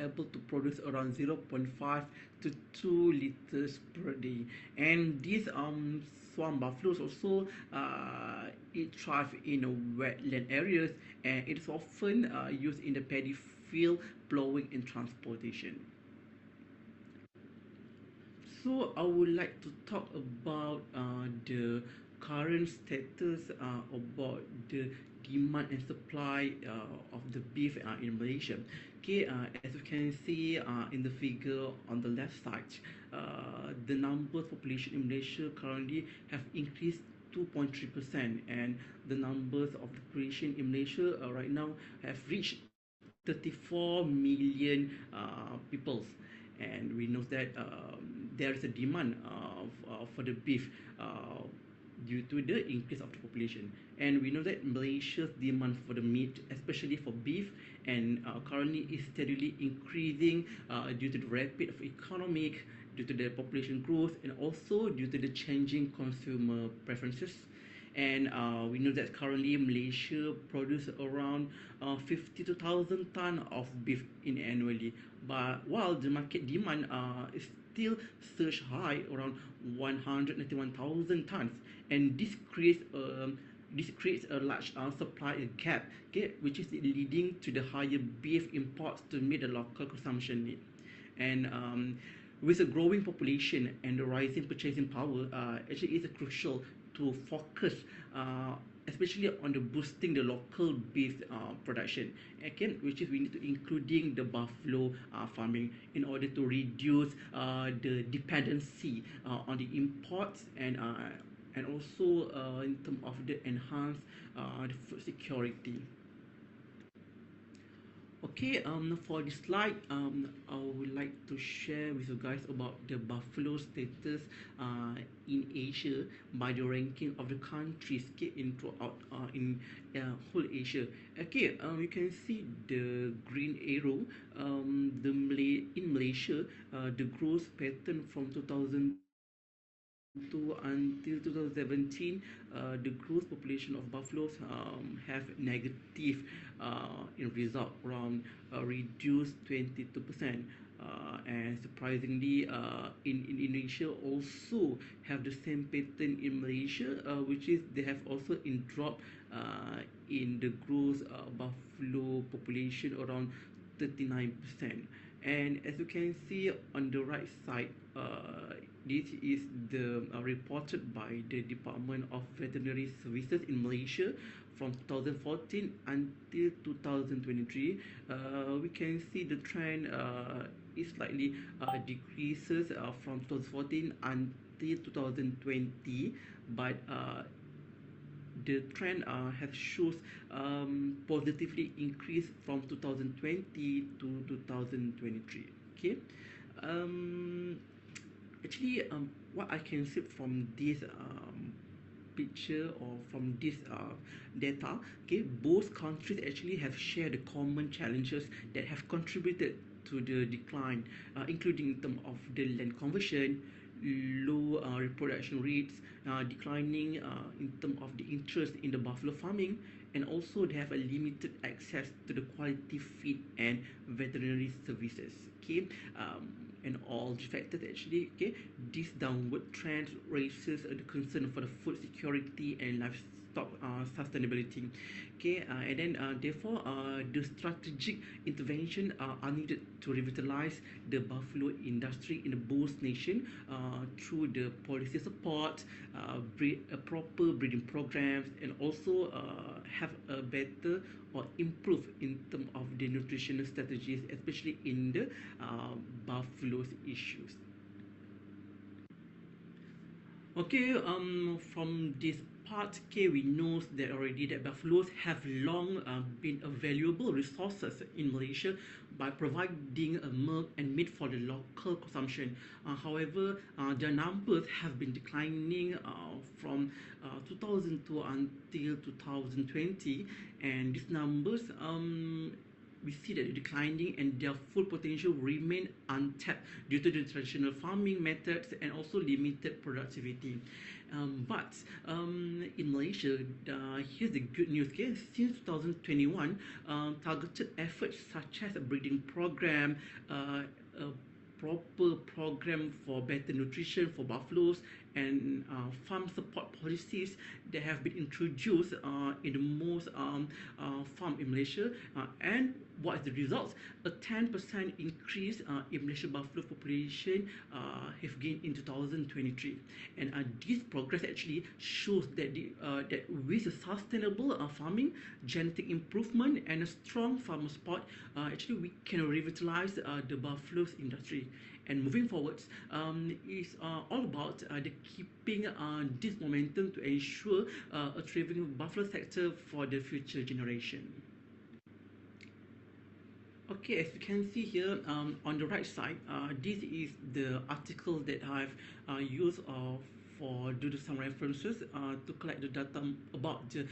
able to produce around 0.5 to 2 liters per day. And these swamp buffaloes also it thrive in wetland areas, and it is often used in the paddy field, plowing and transportation. So I would like to talk about the current status about the demand and supply of the beef in Malaysia. Okay, as you can see in the figure on the left side, the number of population in Malaysia currently have increased 2.3%, and the numbers of the population in Malaysia right now have reached 34 million peoples, and we know that there is a demand for the beef due to the increase of the population. And we know that Malaysia's demand for the meat, especially for beef, and currently is steadily increasing due to the rapid of economic, due to the population growth, and also due to the changing consumer preferences. And we know that currently Malaysia produces around 52,000 ton of beef in annually, but while the market demand is still surge high around 191,000 tons, and this creates a large supply gap, okay, which is leading to the higher beef imports to meet the local consumption need. And with a growing population and the rising purchasing power, actually it's crucial to focus especially on the boosting the local beef production, again, which is we need to including the buffalo farming in order to reduce the dependency on the imports, and also in terms of the enhanced the food security. Okay, for this slide, I would like to share with you guys about the buffalo status in Asia by the ranking of the countries, okay, in throughout whole Asia. Okay, you can see the green arrow. In Malaysia, the growth pattern from 2002 until 2017, the growth population of buffaloes have negative in result, around reduced 22%. And surprisingly, in Indonesia also have the same pattern in Malaysia, which is they have also in drop in the growth buffalo population around 39%. And as you can see on the right side, this is the reported by the Department of Veterinary Services in Malaysia from 2014 until 2023. We can see the trend is slightly decreases from 2014 until 2020, but the trend has shows positively increased from 2020 to 2023. Okay, um, actually, what I can see from this picture or from this data, okay, both countries actually have shared the common challenges that have contributed to the decline, including in terms of the land conversion, low reproduction rates, declining in terms of the interest in the buffalo farming, and also they have a limited access to the quality feed and veterinary services. Okay, and all the factors actually, okay, this downward trend raises the concern for the food security and livestock sustainability. Okay, and then therefore the strategic intervention are needed to revitalize the buffalo industry in both nation through the policy support, proper breeding programs, and also have a better or improve in terms of the nutritional strategies, especially in the buffaloes issues. Okay, from this part, okay, we know that already that buffaloes have long been a valuable resources in Malaysia by providing milk and meat for the local consumption. However, their numbers have been declining from 2002 until 2020, and these numbers we see that declining and their full potential remain untapped due to the traditional farming methods and also limited productivity. But in Malaysia, here's the good news. Okay, since 2021, targeted efforts such as a breeding program, a proper program for better nutrition for buffaloes, and farm support policies that have been introduced in the most farm in Malaysia. And what is the results? A 10% increase in Malaysia buffalo population have gained in 2023. And this progress actually shows that that with a sustainable farming, genetic improvement, and a strong farmer support, actually we can revitalize the buffaloes industry. And moving forwards, is all about the keeping this momentum to ensure a thriving buffalo sector for the future generation. Okay, as you can see here on the right side, this is the article that I've used for do some references to collect the data about the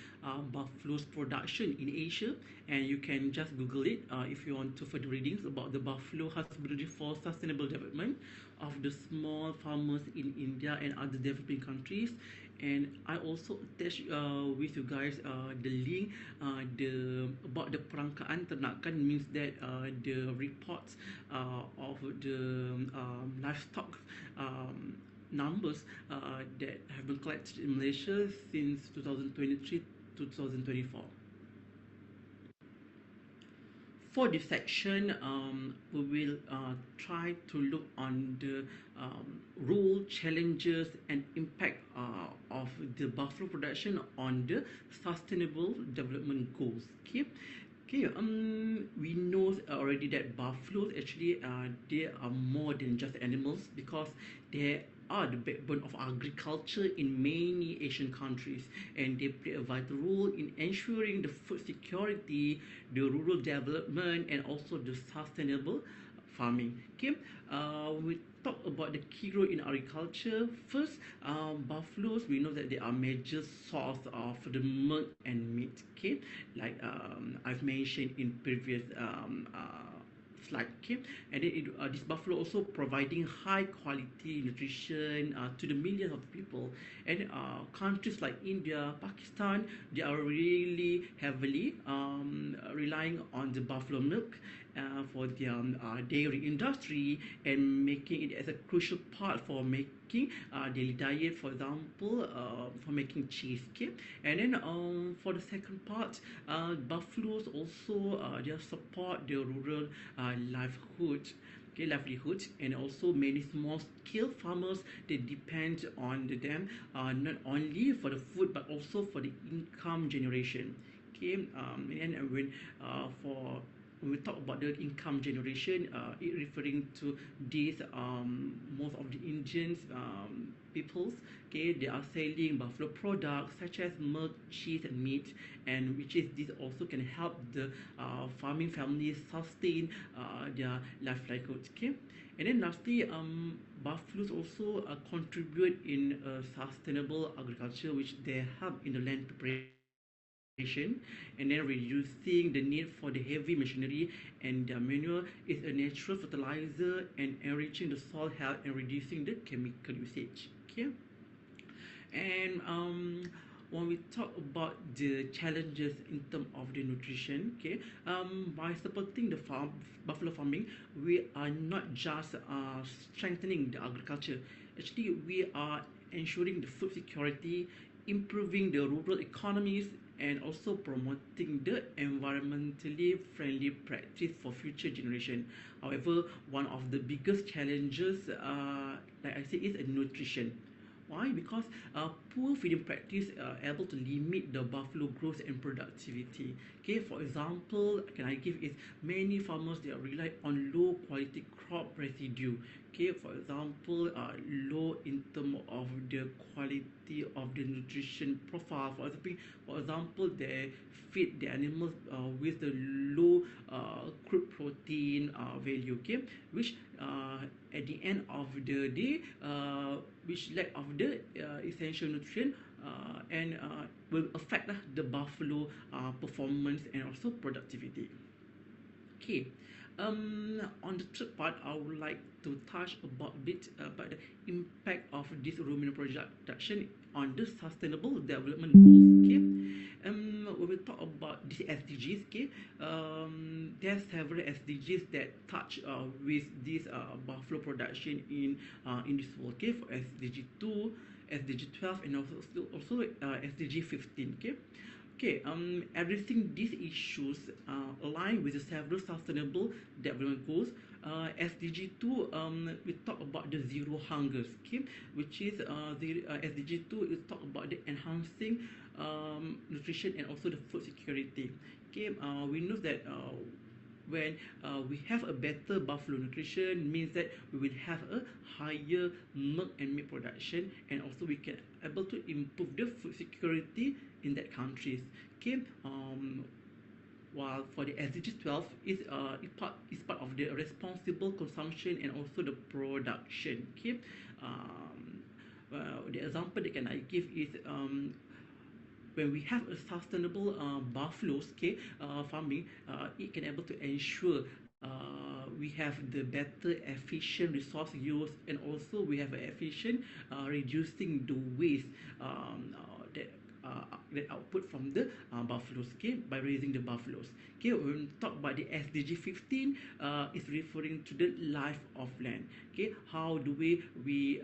buffalo's production in Asia, and you can just Google it if you want to further readings about the buffalo husbandry for sustainable development of the small farmers in India and other developing countries. And I also attach with you guys the link the about the perangkaan ternakan means that the reports of the livestock numbers that have been collected in Malaysia since 2023 to 2024. For this section, we will try to look on the role, challenges, and impact of the buffalo production on the sustainable development goals. Okay, we know already that buffaloes actually they are more than just animals because they are the backbone of agriculture in many Asian countries, and they play a vital role in ensuring the food security, the rural development, and also the sustainable farming. Okay, we talk about the key role in agriculture. First, buffaloes, we know that they are major source of the milk and meat. Okay, like I've mentioned in previous slide. Okay, and then this buffalo also providing high quality nutrition to the millions of people. And countries like India, Pakistan, they are really heavily relying on the buffalo milk for their dairy industry, and making it as a crucial part for making daily diet, for example, for making cheese. Okay, and then for the second part, buffaloes also they support the rural livelihood. Okay, livelihood, and also many small scale farmers, they depend on them not only for the food but also for the income generation. Okay, and when for when we talk about the income generation, it referring to these most of the Indians peoples. Okay, they are selling buffalo products such as milk, cheese, and meat, and which is this also can help the farming families sustain their livelihood. Okay, and then lastly, buffaloes also contribute in sustainable agriculture, which they help in the land preparation, and then reducing the need for the heavy machinery, and the manure is a natural fertilizer and enriching the soil health and reducing the chemical usage. Okay, and when we talk about the challenges in terms of the nutrition, okay, by supporting the buffalo farming, we are not just strengthening the agriculture. Actually, we are ensuring the food security, improving the rural economies, and also promoting the environmentally friendly practice for future generation. However, one of the biggest challenges, like I said, is nutrition. Why? Because poor feeding practice are able to limit the buffalo growth and productivity. Okay, for example, can I give is many farmers they are rely on low quality crop residue. Okay, for example, low in term of the quality of the nutrition profile. For example, they feed the animals with the low crude protein value. Okay, which at the end of the day, which lack of the essential nutrient and will affect the buffalo performance and also productivity. Okay. On the third part, I would like to touch about a bit about the impact of this ruminant production on the sustainable development goals. Okay. When we talk about the SDGs, okay, there are several SDGs that touch with this buffalo production in this world. Okay, for SDG 2, SDG 12, and also SDG 15. Okay. Okay, addressing these issues align with the several sustainable development goals. SDG 2, we talk about the zero hunger scheme, which is the SDG 2 is talk about the enhancing nutrition and also the food security. Okay, we know that when we have a better buffalo nutrition means that we will have a higher milk and meat production, and also we can able to improve the food security in that countries. Okay, while for the SDG 12 is part of the responsible consumption and also the production. Okay, the example that can I give is when we have a sustainable buffaloes, okay, farming, it can able to ensure we have the better efficient resource use, and also we have efficient reducing the waste that output from the buffaloes, okay, by raising the buffaloes. Okay, when we talk about the SDG 15, is referring to the life of land. Okay, how do we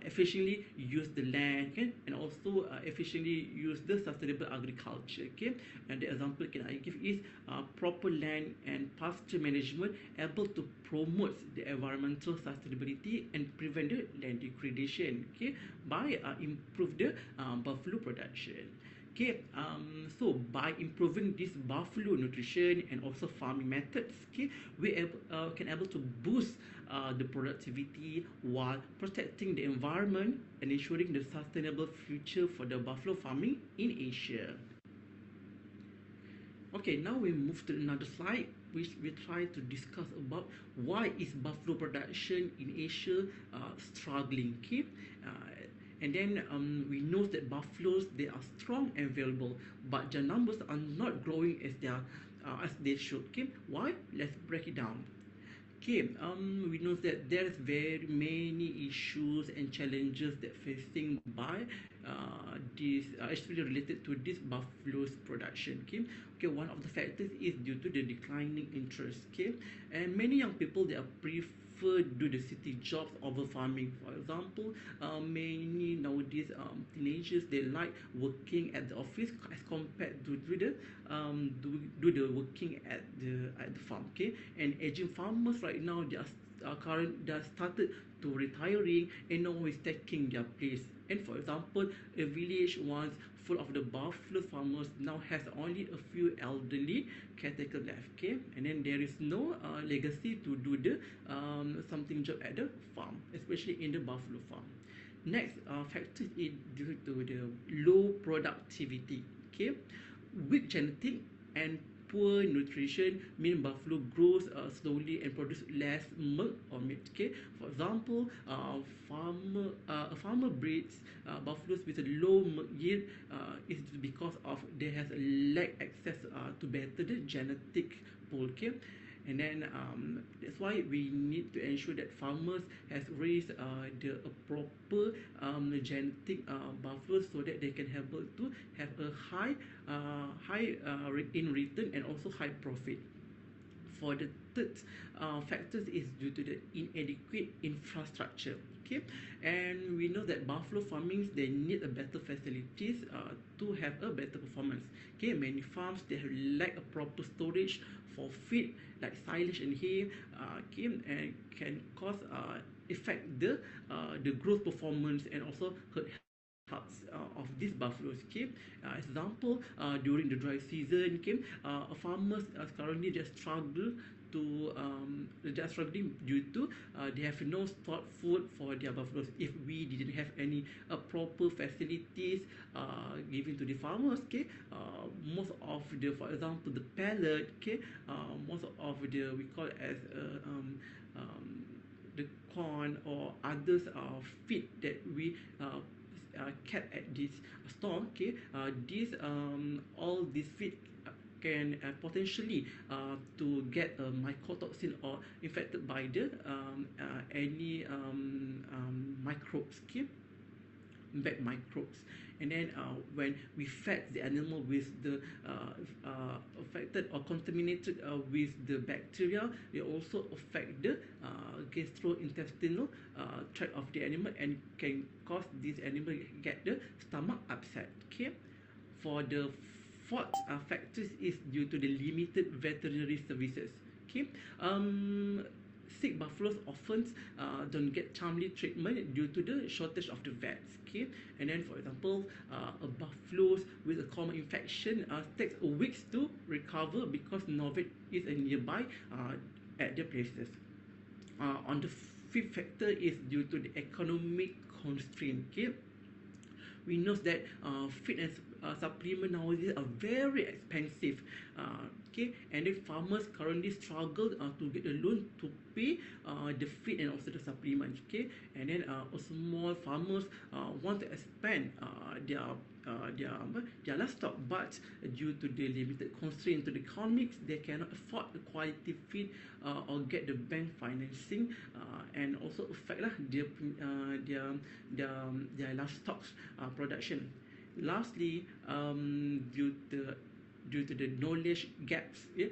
efficiently use the land, okay, and also efficiently use the sustainable agriculture. Okay, and the example can I give is proper land and pasture management able to promote the environmental sustainability and prevent the land degradation, okay, by improve the buffalo production. Okay, so by improving this buffalo nutrition and also farming methods, okay, can able to boost the productivity while protecting the environment and ensuring the sustainable future for the buffalo farming in Asia. Okay, now we move to another slide, which we try to discuss about why is buffalo production in Asia struggling. Okay, and then we know that buffaloes, they are strong and valuable, but their numbers are not growing as they should. Okay, why? Let's break it down. Okay, we know that there is very many issues and challenges that facing by this actually related to this buffalo's production. Okay, okay, one of the factors is due to the declining interest. Okay, and many young people, they are prefer do the city jobs over farming. For example, many nowadays teenagers, they like working at the office as compared to do the working at the farm. Okay, and aging farmers right now, they are started to retiring, and no one is taking their place. And for example, a village once full of the buffalo farmers now has only a few elderly caretaker left. Okay, and then there is no legacy to do the something job at the farm, especially in the buffalo farm. Next factor is due to the low productivity. Okay, weak genetic and poor nutrition mean buffalo grows slowly and produce less milk or meat. Okay, for example, a farmer breeds buffaloes with a low milk yield is because of they has a lack access to better the genetic pool. Okay, and then that's why we need to ensure that farmers has raised the proper genetic buffaloes, so that they can able to have a high in return and also high profit. For the third factors is due to the inadequate infrastructure. Okay, and we know that buffalo farmings, they need a better facilities to have a better performance. Okay, many farms, they have lack a proper storage for feed like silage and hay, okay, and can cause affect the growth performance and also hurt health of these buffaloes. Okay, example, during the dry season, okay, farmers currently just struggle to they are struggling due to they have no stored food for their buffaloes. If we didn't have any proper facilities given to the farmers, okay, most of the, for example, the pellet, okay, most of the, we call it as the corn or others feed that we kept at this store. Okay, this all this feed can potentially to get a mycotoxin or infected by the any microbes, okay, bad microbes. And then when we fed the animal with the affected or contaminated with the bacteria, they also affect the gastrointestinal tract of the animal and can cause this animal get the stomach upset, okay. For the fourth factors is due to the limited veterinary services, okay. Sick buffaloes often don't get timely treatment due to the shortage of the vets, okay. And then for example, a buffalo with a common infection takes a weeks to recover because no vet is nearby at the places. On the fifth factor is due to the economic constraint, okay. We know that feed and supplement nowadays are very expensive, okay, and then farmers currently struggle to get a loan to pay the feed and also the supplements, okay. And then small farmers want to expand their livestock, but due to the limited constraint to the economics, they cannot afford the quality feed or get the bank financing, and also affect lah their livestock production. Lastly, due to the knowledge gaps, yeah,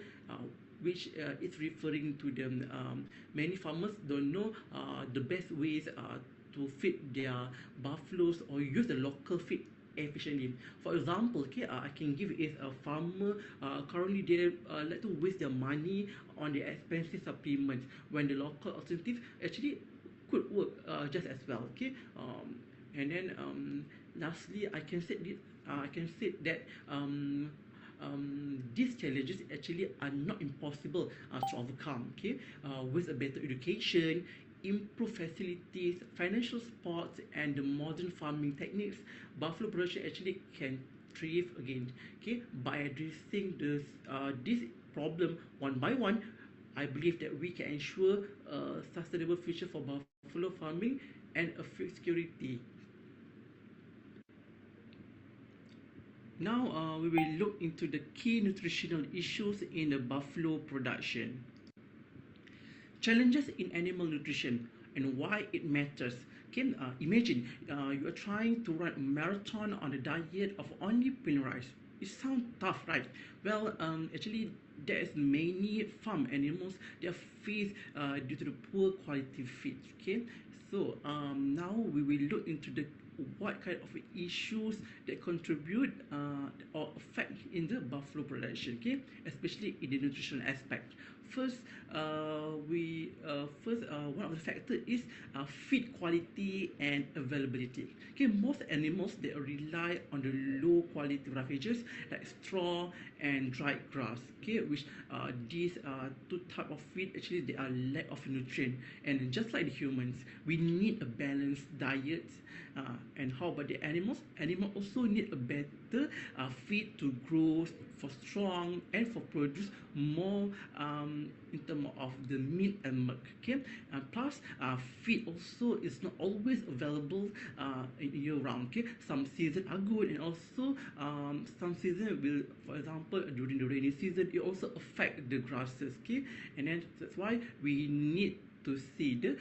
which is referring to the many farmers don't know the best ways to feed their buffaloes or use the local feed efficiently. For example, okay, I can give is a farmer currently they like to waste their money on the expensive supplements when the local alternative actually could work just as well, okay. And then lastly, I can say that these challenges actually are not impossible to overcome, okay. With a better education, improved facilities, financial support, and the modern farming techniques, buffalo production actually can thrive again, okay. By addressing this problem one by one, I believe that we can ensure a sustainable future for buffalo farming and a food security. Now we will look into the key nutritional issues in the buffalo production. Challenges in animal nutrition and why it matters. Okay, imagine you are trying to run a marathon on a diet of only plain rice. It sounds tough, right? Well, actually, there is many farm animals that face due to the poor quality feed. Okay, so now we will look into the what kind of issues that contribute or affect in the buffalo production, okay, especially in the nutritional aspect. First, one of the factors is feed quality and availability. Okay, most animals they rely on the low quality ravagers like straw and dried grass. Okay, which these two type of feed actually they are lack of nutrient, and just like the humans, we need a balanced diet. And how about the animals? Animals also need a better feed to grow for strong and for produce more in terms of the meat and milk. Okay, plus feed also is not always available year round. Okay, some season are good, and also some season will, for example, during the rainy season, it also affect the grasses. Okay, and then that's why we need to see the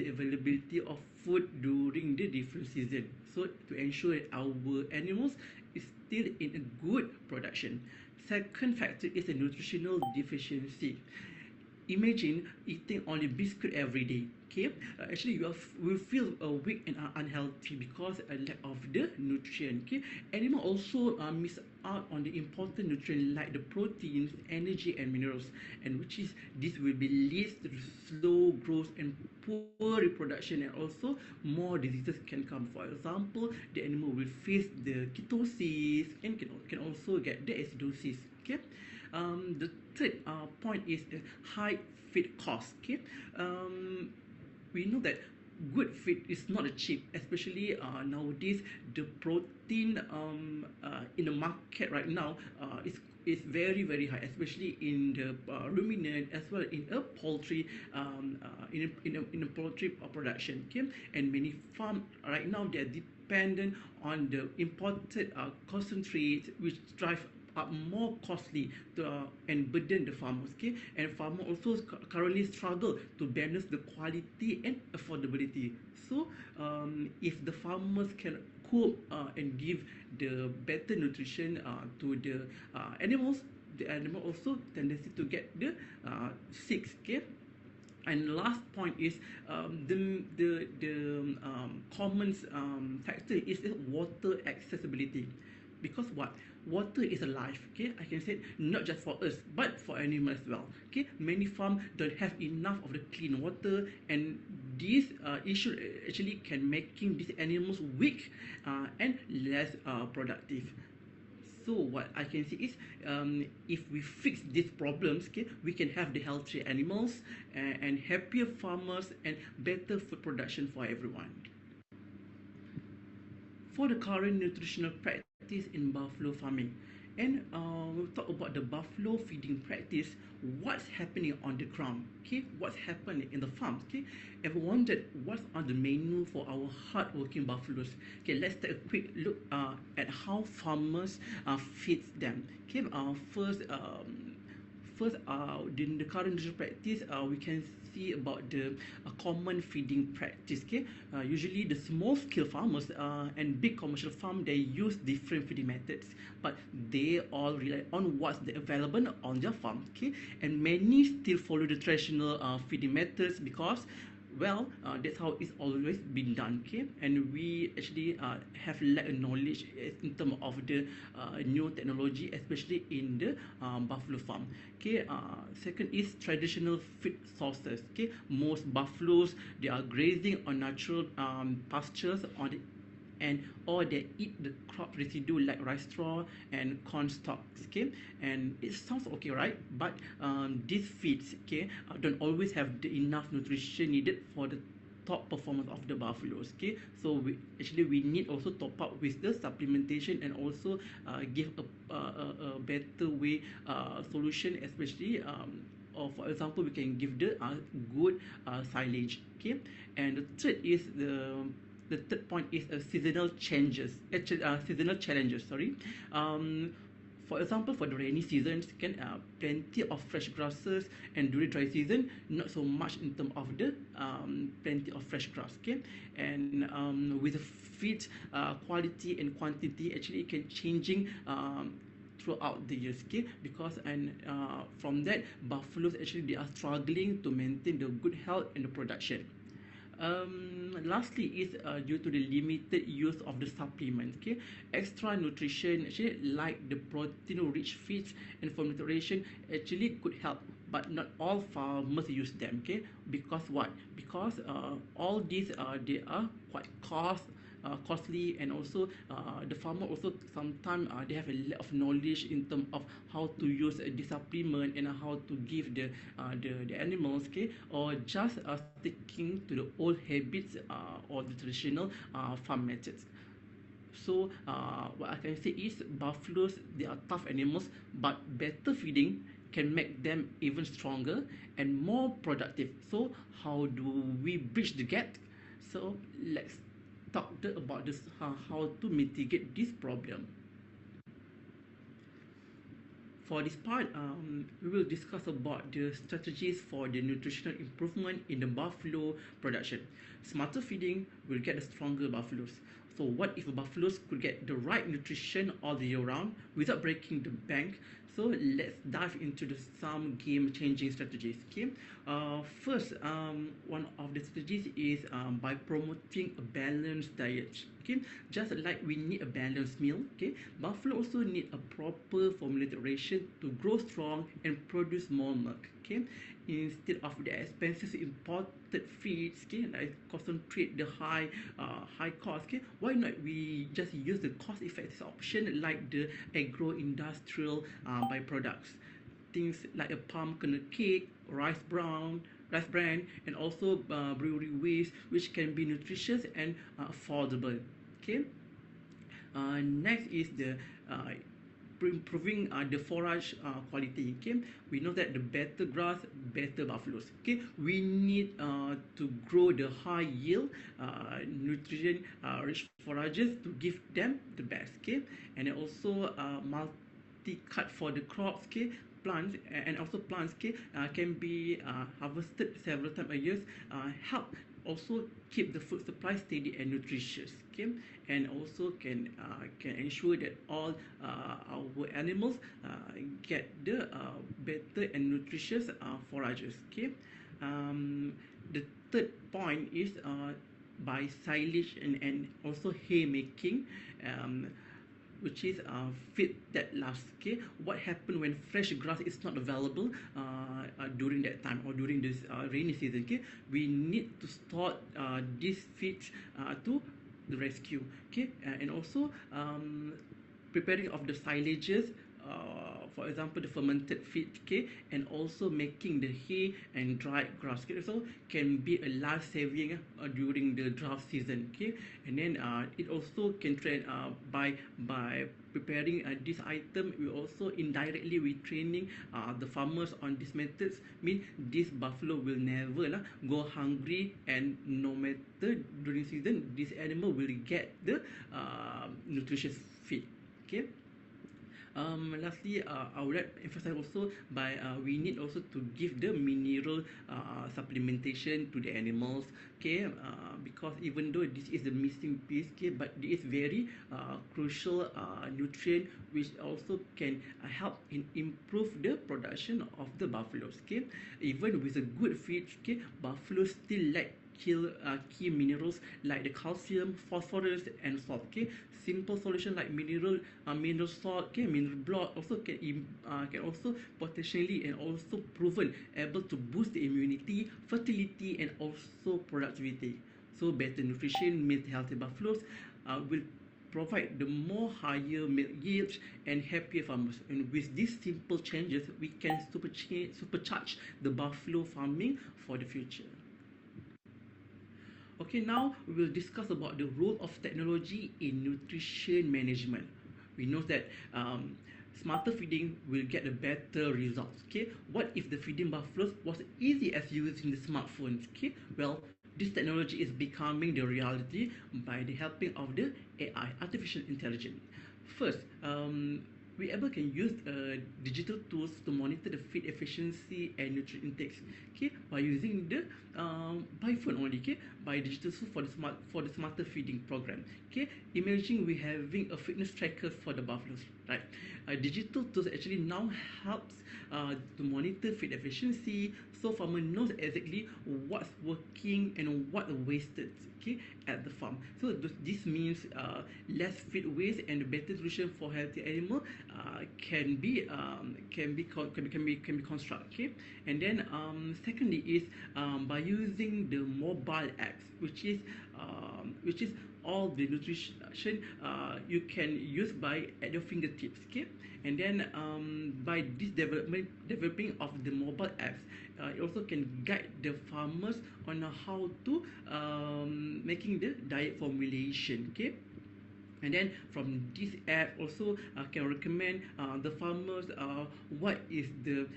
availability of food during the different season, so to ensure that our animals is still in a good production. Second factor is the nutritional deficiency. Imagine eating only biscuit every day. Okay, actually you will feel weak and unhealthy because a lack of the nutrient. Okay, animal also miss out on the important nutrient like the proteins, energy, and minerals, and which is this will be leads to slow growth and poor reproduction, and also more diseases can come. For example, the animal will face the ketosis and can also get the acidosis. Okay, the third point is the high feed cost. Okay, we know that good feed is not a cheap, especially nowadays the protein in the market right now is very high, especially in the ruminant as well in a poultry in a poultry production. Okay, and many farm right now they are dependent on the imported concentrates which drive are more costly and burden the farmers. Okay, and farmers also currently struggle to balance the quality and affordability. So if the farmers can cope and give the better nutrition to the animals, the animal also tendency to get the sick. Okay, and last point is the common factor is water accessibility, because what, water is a life. Okay, I can say not just for us but for animals as well. Okay, many farms don't have enough of the clean water, and this issue actually can making these animals weak and less productive. So what I can see is, if we fix these problems, okay, we can have the healthier animals and happier farmers and better food production for everyone. For the current nutritional practice in buffalo farming, and we'll talk about the buffalo feeding practice, what's happening on the ground. Okay, what's happening in the farms. Okay, ever wondered what's on the menu for our hardworking buffaloes? Okay, let's take a quick look at how farmers feed them. Okay, first, in the current nutrition practice, we can see about the common feeding practice. Okay, usually the small scale farmers and big commercial farm, they use different feeding methods, but they all rely on what's available on their farm. Okay, and many still follow the traditional feeding methods because, well, that's how it's always been done. Okay, and we actually have lack of knowledge in terms of the new technology, especially in the buffalo farm. Okay, second is traditional feed sources. Okay, most buffaloes, they are grazing on natural pastures on the, and or they eat the crop residue like rice straw and corn stalks. Okay, and it sounds okay, right? But these feeds, okay, don't always have the enough nutrition needed for the top performance of the buffaloes. Okay, so we need also top up with the supplementation and also give a better way solution, especially or for example, we can give the good silage. Okay, and the third is the third point is seasonal changes, seasonal challenges. Sorry, for example, for the rainy seasons, can plenty of fresh grasses, and during dry season, not so much in terms of the plenty of fresh grass. Okay, and with the feed quality and quantity, actually it can changing. Throughout the years. Okay, because and from that, buffaloes actually they are struggling to maintain the good health and the production. Lastly is due to the limited use of the supplements. Okay, extra nutrition actually like the protein rich feeds and for nutrition actually could help, but not all farmers use them. Okay, because what, because all these they are quite costly, and also the farmer also sometimes they have a lack of knowledge in terms of how to use the supplement and how to give the animals. Okay, or just sticking to the old habits or the traditional farm methods. So what I can say is buffaloes, they are tough animals, but better feeding can make them even stronger and more productive. So how do we bridge the gap? So let's talk about this, how to mitigate this problem. For this part, we will discuss about the strategies for the nutritional improvement in the buffalo production. Smarter feeding will get the stronger buffaloes. So what if buffaloes could get the right nutrition all the year round without breaking the bank? So let's dive into some game-changing strategies. Okay, first, one of the strategies is by promoting a balanced diet. Okay, just like we need a balanced meal. Okay, buffalo also need a proper formulated ration to grow strong and produce more milk. Okay, instead of the expensive imported feeds, okay, like concentrate the high cost. Okay, why not we just use the cost effective option like the agro industrial byproducts, things like a palm kernel cake, rice bran, and also brewery waste, which can be nutritious and affordable. Okay, next is the improving the forage quality. Okay, we know that the better grass, better buffaloes. Okay, we need to grow the high yield nutrient rich forages to give them the best. Okay, and also quality cut for the crops, okay, plants and also plants, okay, can be harvested several times a year, help also keep the food supply steady and nutritious, okay, and also can ensure that all our animals get the better and nutritious forages, okay. The third point is by silage and also hay making, um, which is feed that lasts, okay. What happen when fresh grass is not available during that time or during this rainy season, okay, we need to start these feeds to the rescue, okay. And also preparing of the silages, for example the fermented feed, okay, and also making the hay and dried grass, okay, so can be a life saving during the drought season, okay. And then it also can train by preparing this item, we also indirectly we training the farmers on these methods, mean this buffalo will never go hungry, and no matter during season this animal will get the nutritious feed, okay. Lastly, I would like to emphasize also by we need also to give the mineral supplementation to the animals, okay, because even though this is the missing piece, okay, but it is very crucial nutrient which also can help in improve the production of the buffaloes, okay. Even with a good feed, okay, buffaloes still lack key minerals like the calcium, phosphorus, and salt, okay. Simple solution like mineral salt, okay, mineral block also can also potentially and also proven able to boost the immunity, fertility, and also productivity. So better nutrition means healthy buffaloes will provide the more higher milk yields and happier farmers. And with these simple changes, we can supercharge the buffalo farming for the future. Okay, now we will discuss about the role of technology in nutrition management. We know that smarter feeding will get a better results. Okay, what if the feeding buffaloes was easy as using the smartphones? Okay, well, this technology is becoming the reality by the helping of the AI, artificial intelligence. First, we able can use digital tools to monitor the feed efficiency and nutrient intakes, okay, by using the by phone only, okay, by digital tools for the smarter feeding program, okay. Imagine we having a fitness tracker for the buffaloes, right. Digital tools actually now helps to monitor feed efficiency, so farmer knows exactly what's working and what wasted, okay, at the farm. So this means less feed waste and better nutrition for healthy animal can be constructed, okay. And then secondly is by using the mobile apps, which is all the nutrition you can use by at your fingertips, okay. And then by this developing of the mobile apps, it also can guide the farmers on how to making the diet formulation, okay. And then from this app also can recommend the farmers what is the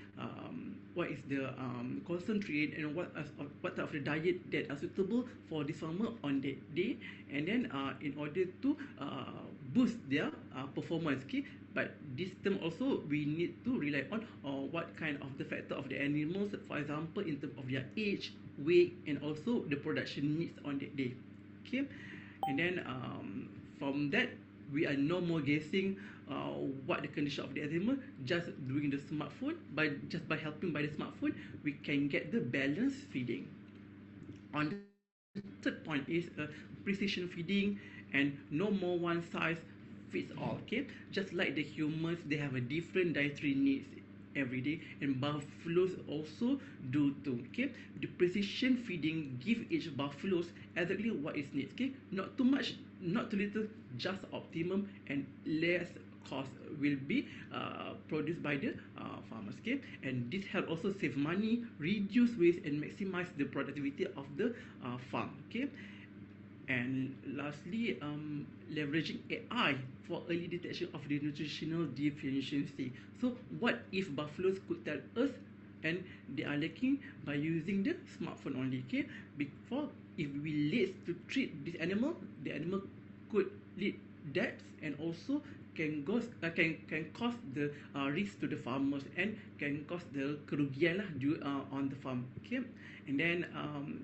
concentrate and what type of the diet that are suitable for this farmer on that day, and then in order to boost their performance, okay. But this term also we need to rely on what kind of the factor of the animals, for example in terms of their age, weight, and also the production needs on that day, okay. And then from that we are no more guessing what the condition of the animal. Just doing the smartphone, by helping by the smartphone, we can get the balanced feeding. On the third point is precision feeding, and no more one size fits all, okay. Just like the humans, they have a different dietary needs every day, and buffaloes also do too, okay. The precision feeding give each buffaloes exactly what it needs, okay. Not too much, not too little, just optimum, and less cost will be produced by the farmers, okay. And this help also save money, reduce waste, and maximize the productivity of the farm, okay. And lastly, leveraging AI for early detection of the nutritional deficiency. So what if buffaloes could tell us and they are lacking by using the smartphone only, okay. Before, if we late to treat this animal, the animal could lead deaths and also can cause the risk to the farmers and can cause the kerugian lah on the farm. Okay, and then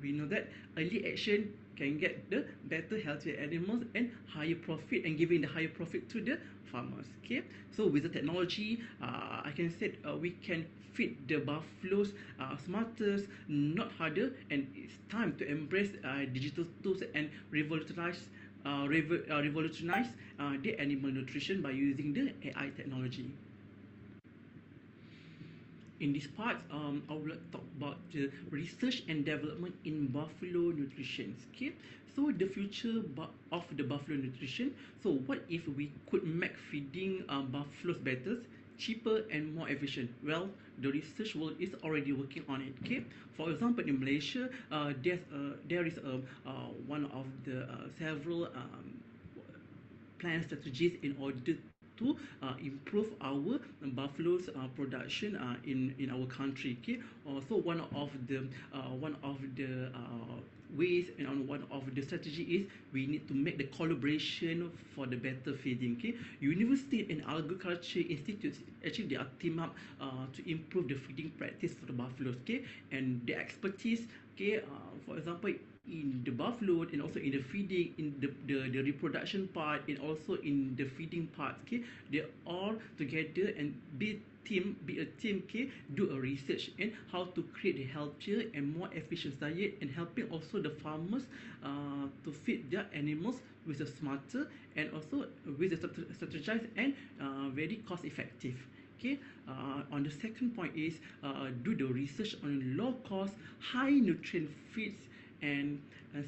we know that early action can get the better, healthier animals and higher profit, and giving the higher profit to the farmers. Okay, so with the technology, I can say we can feed the buffaloes smarter, not harder, and it's time to embrace digital tools and revolutionize the animal nutrition by using the AI technology. In this part, I would like to talk about the research and development in buffalo nutrition. Okay, so the future of the buffalo nutrition. So what if we could make feeding buffaloes better, cheaper, and more efficient? Well, the research world is already working on it. Okay, for example, in Malaysia, there is one of the several plan strategies in order to improve our buffaloes production in our country. Okay, so one of the ways and one of the strategy is we need to make the collaboration for the better feeding. Okay, university and agriculture institutes actually they are team up to improve the feeding practice for the buffaloes. Okay, and the expertise. Okay, for example, in the buffalo and also in the feeding, in the reproduction part, and also in the feeding part. Okay, they all together and be a team. Okay, do a research and how to create a healthier and more efficient diet, and helping also the farmers to feed their animals with a smarter and also with a strategized and very cost effective. Okay, on the second point is do the research on low cost, high nutrient feeds, and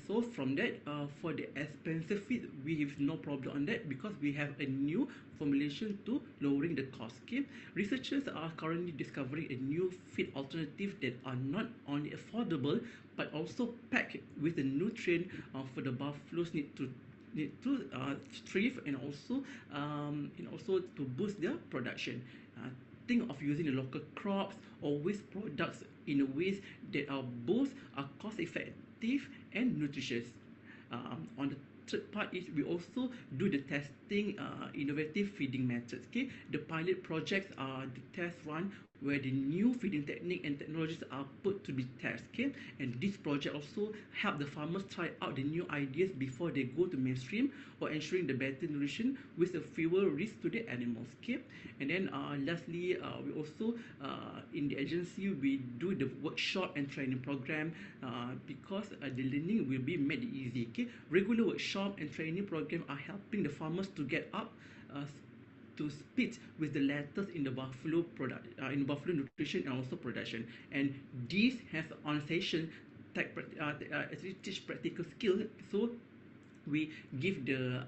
so from that for the expensive feed we have no problem on that because we have a new formulation to lowering the cost. Okay, researchers are currently discovering a new feed alternative that are not only affordable but also packed with the nutrient for the buffaloes need to thrive, and also to boost their production. Think of using the local crops or waste products in a ways that are both cost effective and nutritious. On the third part is we also do the testing innovative feeding methods. Okay, the pilot projects are the test run where the new feeding technique and technologies are put to be tested. Okay, and this project also help the farmers try out the new ideas before they go to mainstream, or ensuring the better nutrition with a fewer risk to the animals. Okay, and then lastly, we also in the agency we do the workshop and training program because the learning will be made easy. Okay, regular workshop and training program are helping the farmers to get up to speed with the latest in the buffalo product, in buffalo nutrition and also production. And this has on session actually teach practical skills. So we give the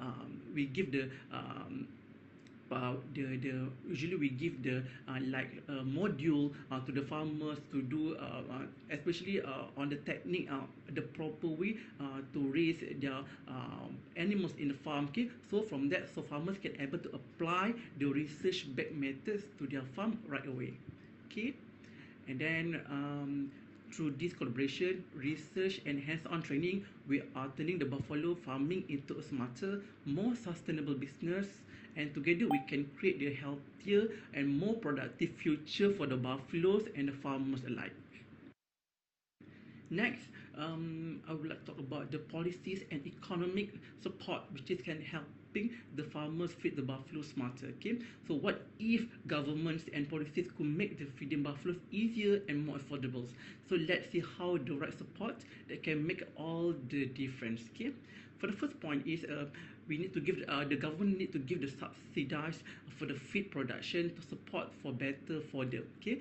usually we give the module to the farmers to do especially on the technique, the proper way to raise their animals in the farm. Okay, so from that, so farmers can able to apply the research back methods to their farm right away. Okay, and then through this collaboration, research, and hands-on training, we are turning the buffalo farming into a smarter, more sustainable business, and together we can create a healthier and more productive future for the buffaloes and the farmers alike. Next, I would like to talk about the policies and economic support which is can helping the farmers feed the buffalo smarter. Okay, so what if governments and policies could make the feeding buffaloes easier and more affordable? So let's see how the right support that can make all the difference. Okay, for the first point is we need to give the government need to give the subsidies for the feed production to support for better fodder. Okay,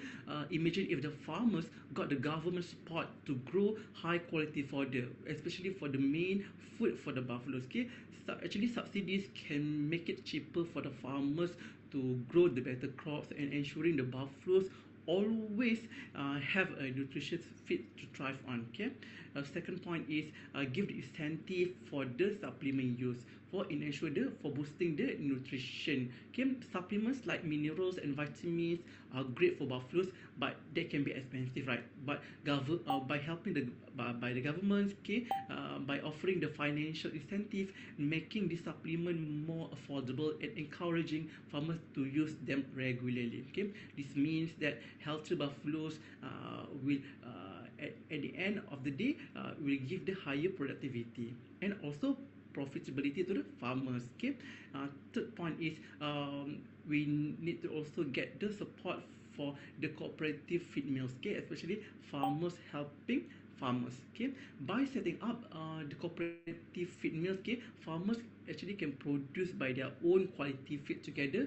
imagine if the farmers got the government support to grow high quality fodder, especially for the main food for the buffaloes. Okay, so actually subsidies can make it cheaper for the farmers to grow the better crops and ensuring the buffaloes always have a nutritious feed to thrive on. Okay, second point is give the incentive for the supplement use for ensure for boosting the nutrition. Okay, supplements like minerals and vitamins are great for buffaloes, but that can be expensive, right? But by helping by the government, okay, by offering the financial incentive, making the supplement more affordable and encouraging farmers to use them regularly. Okay, this means that healthy buffaloes will at the end of the day will give the higher productivity and also profitability to the farmers. Okay, third point is we need to also get the support for the cooperative feed mills, okay, especially farmers helping farmers. Okay, by setting up the cooperative feed mills, okay, farmers actually can produce by their own quality feed together,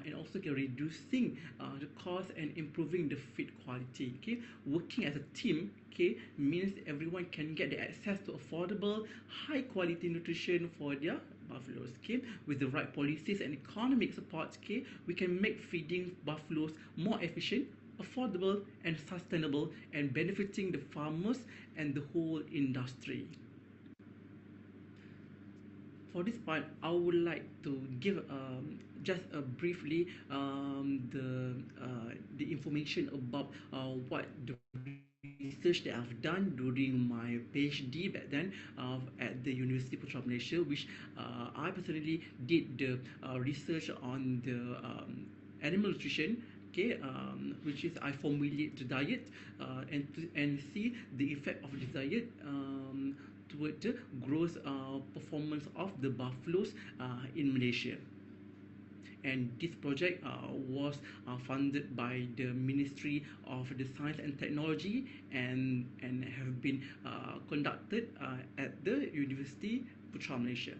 and also can reducing the cost and improving the feed quality. Okay, working as a team, okay, means everyone can get the access to affordable high quality nutrition for their buffaloes. Okay, with the right policies and economic support, okay, we can make feeding buffaloes more efficient, affordable and sustainable, and benefiting the farmers and the whole industry. For this part, I would like to give just briefly the information about what the research that I've done during my PhD back then at the University Putra Malaysia, which I personally did the research on the animal nutrition. Okay, which is I formulate the diet and see the effect of the diet toward the growth performance of the buffaloes in Malaysia. And this project was funded by the Ministry of the Science and Technology, and have been conducted at the University Putra Malaysia.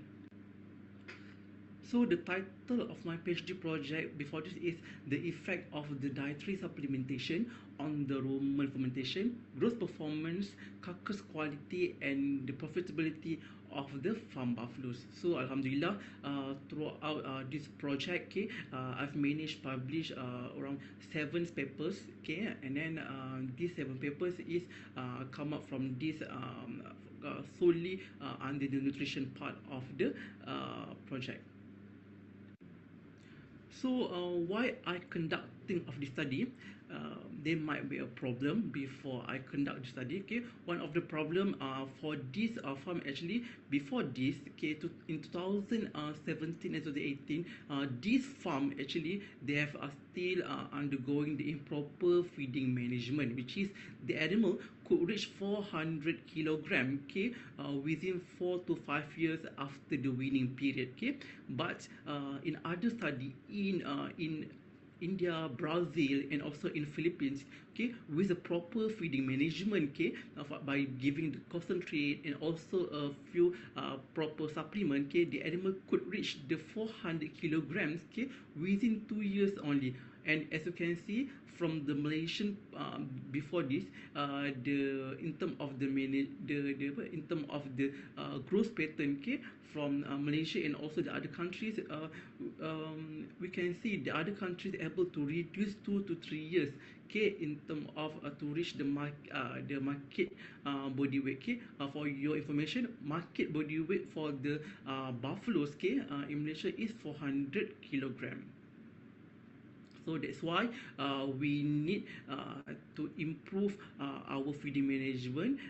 So the title of my PhD project before this is the effect of the dietary supplementation on the rumen fermentation, growth performance, carcass quality, and the profitability of the farm buffaloes. So Alhamdulillah, throughout this project, okay, I've managed publish around 7 papers, okay, and then these 7 papers is come up from this solely under the nutrition part of the project. So why I conducting of the study? There might be a problem before I conduct the study. Okay, one of the problem for this farm actually before this, okay, in 2017 and 2018, this farm actually they have still undergoing the improper feeding management, which is the animal could reach 400 kilogram, okay, within 4 to 5 years after the weaning period. Okay, but in other study in India, Brazil, and also in Philippines, okay, with a proper feeding management, okay, by giving the concentrate and also a few proper supplement, okay, the animal could reach the 400 kilograms, okay, within 2 years only. And as you can see from the Malaysian before this, the in term of the in term of the growth pattern, okay, from Malaysia and also the other countries, we can see the other countries able to reduce 2 to 3 years, okay, in term of to reach the market body weight. Okay, for your information, market body weight for the buffaloes, okay, in Malaysia is 400 kilogram. So that's why we need to improve our feeding management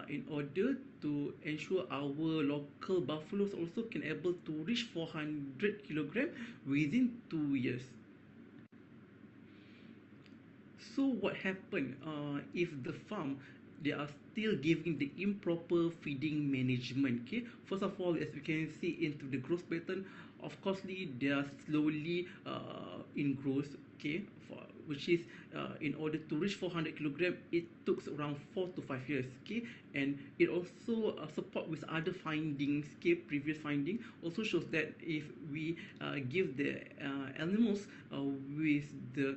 in order to ensure our local buffaloes also can able to reach 400 kilogram within 2 years. So what happen if the farm they are still giving the improper feeding management? Okay, first of all, as we can see into the growth pattern, of course they are slowly in growth. Okay, for which is in order to reach 400 kilogram, it took around 4 to 5 years. Okay, and it also support with other findings. Okay, previous finding also shows that if we give the animals with the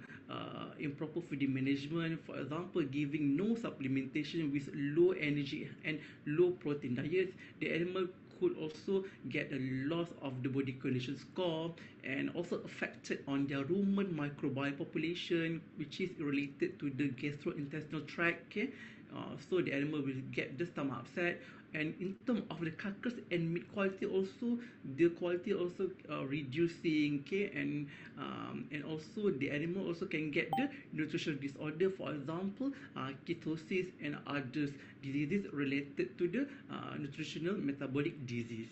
improper feeding management, for example, giving no supplementation with low energy and low protein diets, the animal could also get a loss of the body condition score and also affected on their rumen microbiome population, which is related to the gastrointestinal tract. Okay, so the animal will get the stomach upset. And in terms of the carcass and meat quality also, the quality also reducing, okay. And also the animal also can get the nutritional disorder, for example ketosis and others diseases related to the nutritional metabolic disease.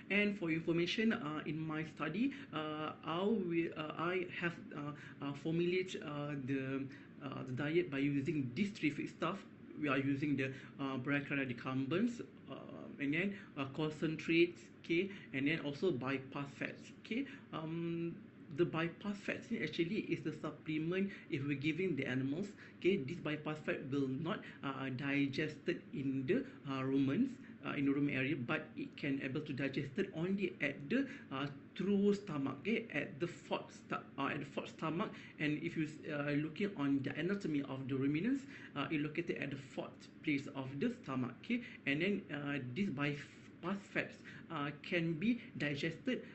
And for information, in my study, I have formulated the diet by using these three feed stuff. We are using the brachiaria decumbens, and then concentrates, okay, and then also bypass fats, okay. The bypass fats actually is the supplement if we're giving the animals, okay. This bypass fat will not digested in the rumen, in the room area, but it can able to digest it only at the through stomach, okay, at the fourth stomach. And if you looking on the anatomy of the ruminants, it located at the fourth place of the stomach, okay. And then this bypass fats can be digested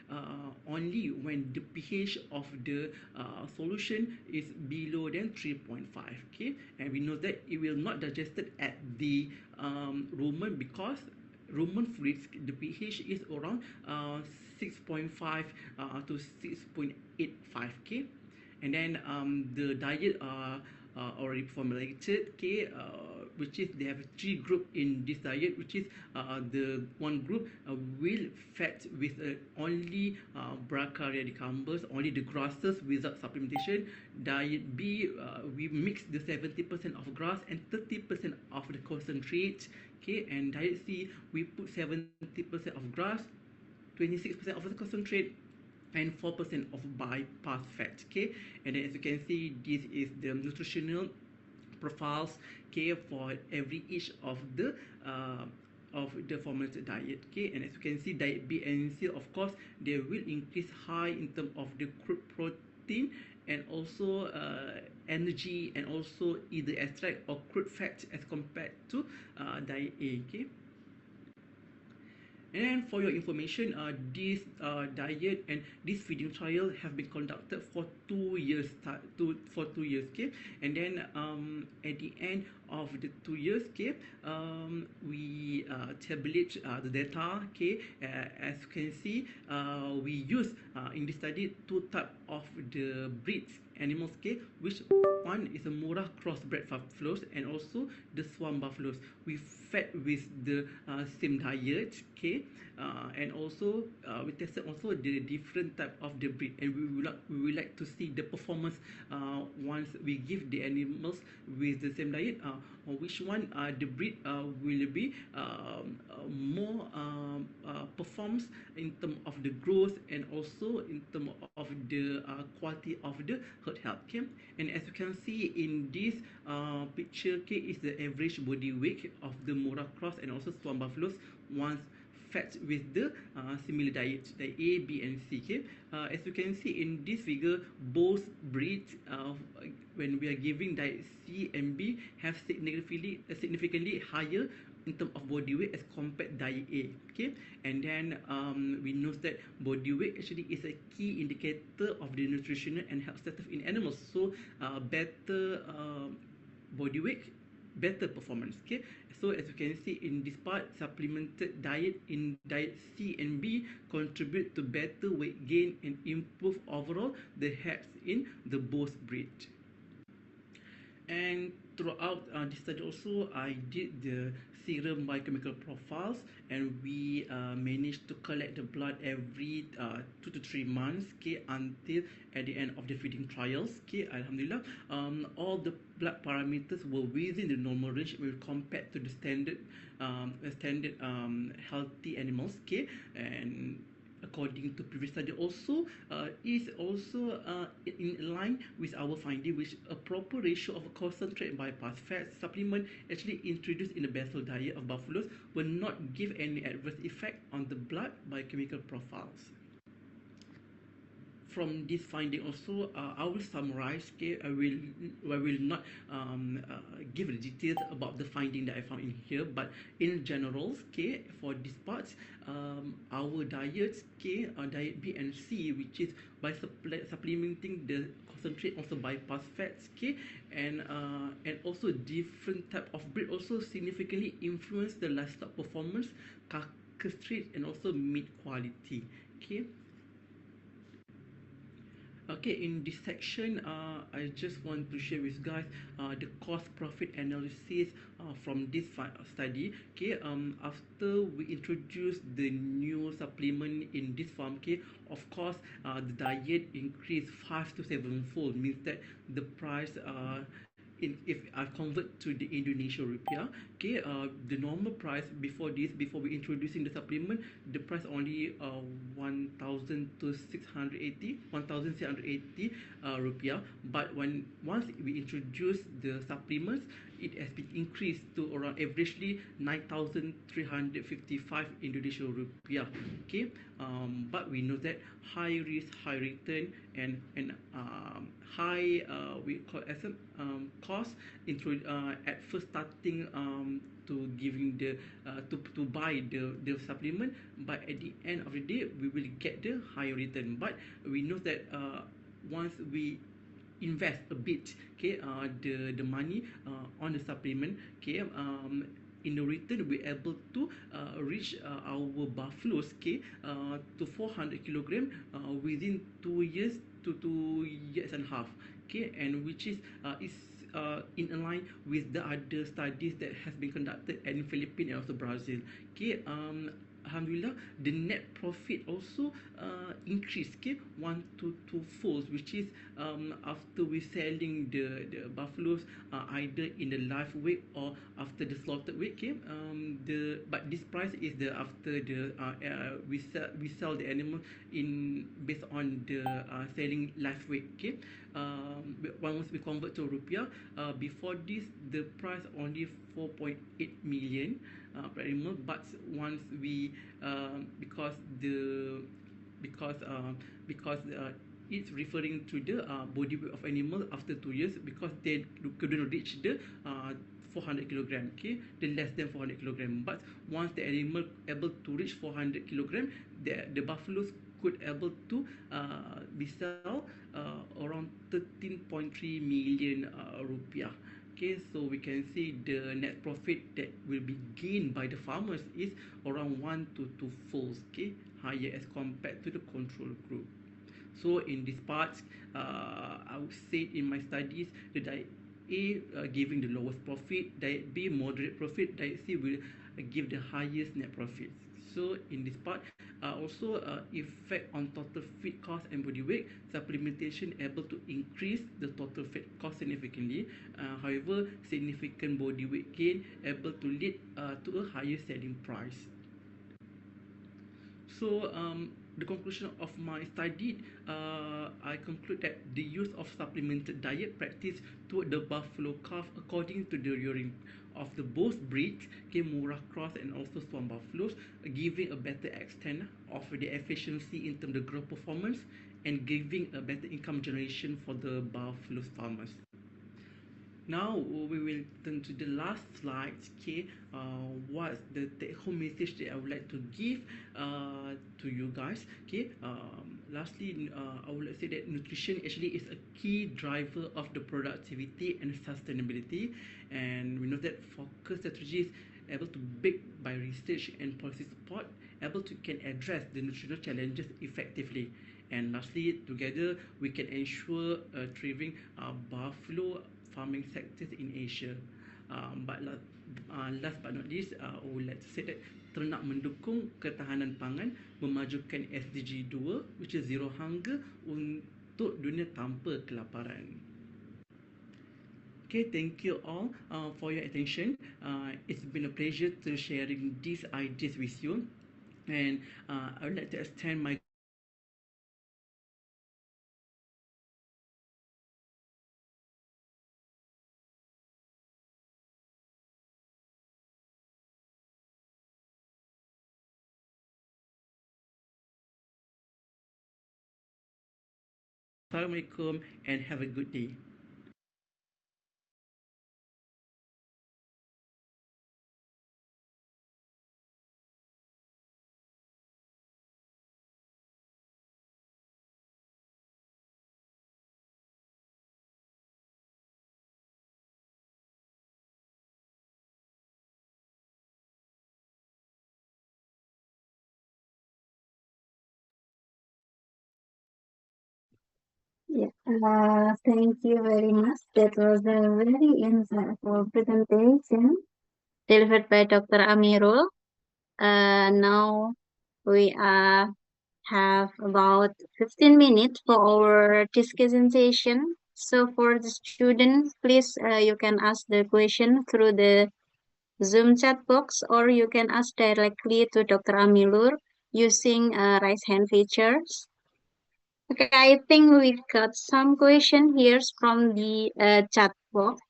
only when the pH of the solution is below than 3.5, okay. And we know that it will not digested at the rumen, because rumen fluids, the pH is around 6.5 to 6.85, okay. And then the diet already formulated, okay, which is they have three group in this diet, which is the one group will fat with only brachiaria decumbens, only the grasses without supplementation. Diet B, we mix the 70% of grass and 30% of the concentrate, okay. And diet C, we put 70% of grass, 26% of the concentrate, and 4% of bypass fat, okay. And then as you can see, this is the nutritional profiles, okay, for every each of the formulated diet, okay. And as you can see, diet B and C, of course, they will increase high in terms of the crude protein and also energy, and also either extract or crude fat as compared to diet A, okay. And for your information, this diet and this feeding trial have been conducted for 2 years, okay. And then at the end of the 2 years, okay, we tabulate the data, okay. As you can see, we use in this study two type of the breeds animals, okay, which one is a Murrah crossbred buffaloes and also the Swan buffaloes. We fed with the same diet, okay. And also we tested also the different type of the breed, and we would like to see the performance once we give the animals with the same diet, which one the breed will be more performs in terms of the growth and also in terms of the quality of the herd health, okay. And as you can see in this picture, okay, is the average body weight of the Murrah cross and also Swan buffaloes once fed with the similar diet, the A, B, and C, okay. As you can see in this figure, both breeds when we are giving diet C and B have significantly higher in terms of body weight as compared diet A, okay. And then we know that body weight actually is a key indicator of the nutritional and health status in animals. So better body weight, better performance, okay. So as you can see in this part, supplemented diet in diet C and B contribute to better weight gain and improve overall the health in the both breed. And throughout this study also, I did the serum biochemical profiles, and we managed to collect the blood every 2 to 3 months, okay, until at the end of the feeding trials, okay. Alhamdulillah, all the blood parameters were within the normal range when compared to the standard healthy animals, okay. And according to previous study also is also in line with our finding, which a proper ratio of concentrate bypass fat supplement actually introduced in the basal diet of buffaloes will not give any adverse effect on the blood biochemical profiles. from this finding also, I will summarize. Okay, I will not give the details about the finding that I found in here, but in general, okay, for these parts, our diets, okay, diet B and C, which is by supplementing the concentrate, also bypass fats, okay, and also different type of breed also significantly influence the livestock performance, carcass rate, and also meat quality. Okay. Okay, in this section, I just want to share with guys the cost profit analysis from this study. Okay, after we introduce the new supplement in this farm, okay, of course, the diet increased 5 to 7 fold, means that the price if I convert to the Indonesian rupiah, okay, the normal price before this, before we introducing the supplement, the price only 1,000 to 680, 1,680 rupiah. But once we introduce the supplements, it has been increased to around averagely 9,355 Indonesian rupiah. Okay, but we know that high risk, high return, and high we call as a cost at first starting to giving the to buy the supplement, but at the end of the day we will get the higher return. But we know that once we invest a bit, okay, the money on the supplement, okay, in the return we're able to reach our buffaloes, okay, to 400 kilogram within 2 years to 2 years and a half, okay, and which is in line with the other studies that has been conducted in Philippines and also Brazil. Okay, Alhamdulillah, the net profit also increased, okay, 1 to 2 folds, which is after we selling the buffaloes either in the live weight or after the slaughtered weight, okay. But this price is the after the we sell the animal in based on the selling live weight, okay. Once we convert to rupiah, before this the price only 4.8 million per animal, but once we because the because it's referring to the body weight of animal after 2 years, because they couldn't reach the 400 kilogram, okay, the less than 400 kilogram. But once the animal able to reach 400 kilogram, the buffaloes could able to be sell around 13.3 million rupiah. Okay, so we can see the net profit that will be gained by the farmers is around 1 to 2 folds, okay, higher as compared to the control group. So in this part, I would say in my studies, the diet A giving the lowest profit, diet B moderate profit, diet C will give the highest net profit. So in this part, also effect on total feed cost and body weight, supplementation able to increase the total feed cost significantly. However, significant body weight gain able to lead to a higher selling price. So the conclusion of my study, I conclude that the use of supplemented diet practice toward the buffalo calf according to the urine of the both breeds, okay, Murrah cross and also Swan buffaloes, giving a better extent of the efficiency in terms of growth performance and giving a better income generation for the buffalo farmers. Now we will turn to the last slide. Okay, what's the take-home message that I would like to give to you guys? Okay, lastly, I would like to say that nutrition actually is a key driver of the productivity and sustainability, and we know that focus strategies able to backed by research and policy support, able to can address the nutritional challenges effectively. And lastly, together we can ensure a thriving buffalo farming sectors in Asia. Last but not least, I would like to say that ternak mendukung ketahanan pangan, memajukan SDG 2, which is zero hunger untuk dunia tanpa kelaparan. Okay, thank you all for your attention. It's been a pleasure to sharing these ideas with you, and I would like to extend my Assalamualaikum and have a good day. Yeah, thank you very much. That was a very insightful presentation delivered by Dr. Amirul. Now we have about 15 minutes for our discussion session. So for the student, please you can ask the question through the Zoom chat box, or you can ask directly to Dr. Amilur using raise hand features. Okay, I think we got some question here from the chat box.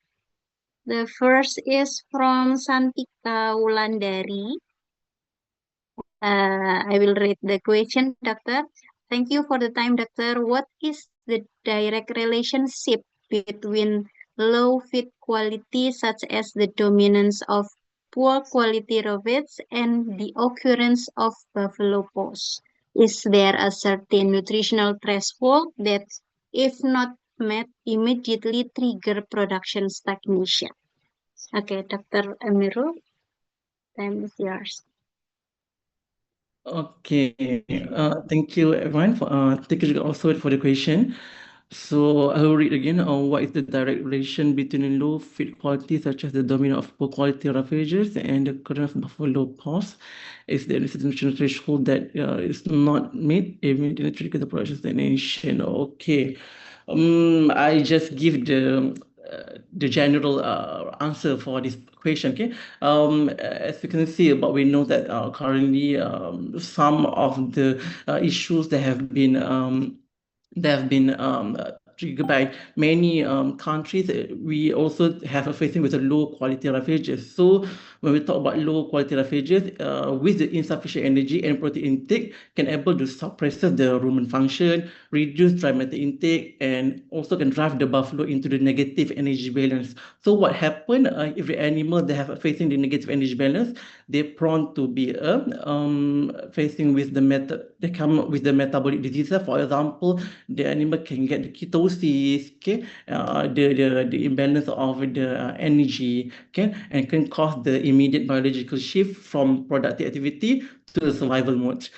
The first is from Santika Wulandari. I will read the question, Doctor. Thank you for the time, Doctor. What is the direct relationship between low feed quality, such as the dominance of poor quality rabbits, and the occurrence of buffalo pox? Is there a certain nutritional threshold that, if not met, immediately trigger production stagnation? Okay, Dr. Amirul, time is yours. Okay, thank you everyone thank you also for the question. So I will read again. What is the direct relation between low feed quality, such as the dominance of poor quality roughagers, and the occurrence of buffalo pox? Is there a certain threshold that is not met even in the critical production stagnation? Okay. I just give the general answer for this question. Okay. As you can see, but we know that currently some of the issues that have been triggered by many countries. We also have a facing with a low quality refuges. So when we talk about low quality refuges, with the insufficient energy and protein intake, can able to suppress the rumen function, reduce dry matter intake, and also can drive the buffalo into the negative energy balance. So what happened if the animal they have facing the negative energy balance, they're prone to be facing with they come with the metabolic diseases. For example, the animal can get the ketosis, okay, the imbalance of the energy, okay, and can cause the immediate biological shift from productive activity to the survival mode.